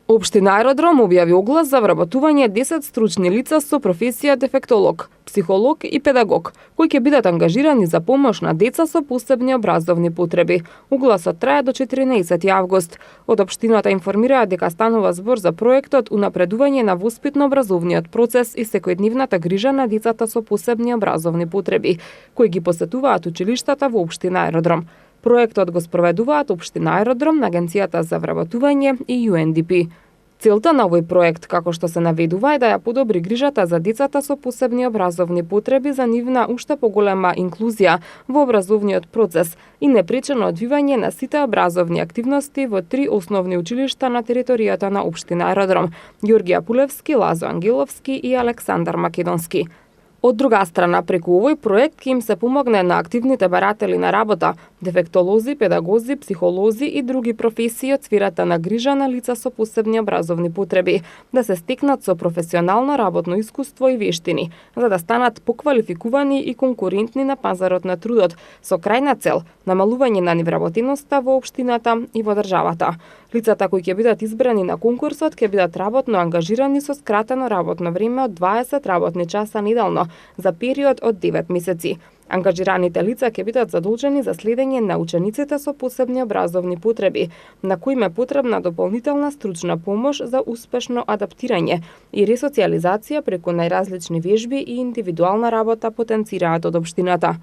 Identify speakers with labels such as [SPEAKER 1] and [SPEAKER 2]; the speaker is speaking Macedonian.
[SPEAKER 1] Општина Аеродром објави оглас за вработување 10 стручни лица со професија дефектолог, психолог и педагог, кои ќе бидат ангажирани за помош на деца со посебни образовни потреби. Огласот трае до 14 август. Од општината информираат дека станува збор за проектот унапредување на воспитно-образовниот процес и секојдневната грижа на децата со посебни образовни потреби, кои ги посетуваат училиштата во општина Аеродром. Проектот го спроведуваат општина Аеродром, Агенцијата за вработување и UNDP. Целта на овој проект, како што се наведува, е да ја подобри грижата за децата со посебни образовни потреби за нивна уште поголема инклузија во образовниот процес и непречено одвивање на сите образовни активности во 3 основни училишта на територијата на општина Аеродром: Ѓорѓи Апулевски, Лазо Ангеловски и Александар Македонски. Од друга страна, преку овој проект ќе им се помогне на активните баратели на работа, дефектолози, педагози, психолози и други професии од сферата на грижа на лица со посебни образовни потреби, да се стекнат со професионално работно искуство и вештини, за да станат поквалификувани и конкурентни на пазарот на трудот, со крајна цел намалување на невработеноста во општината и во државата. Лицата кои ќе бидат избрани на конкурсот ќе бидат работно ангажирани со скратено работно време од 20 работни часа неделно за период од 9 месеци. Ангажираните лица ќе бидат задолжени за следење на учениците со посебни образовни потреби, на кои им е потребна дополнителна стручна помош за успешно адаптирање и ресоциализација преку најразлични вежби и индивидуална работа, потенцираат од општината.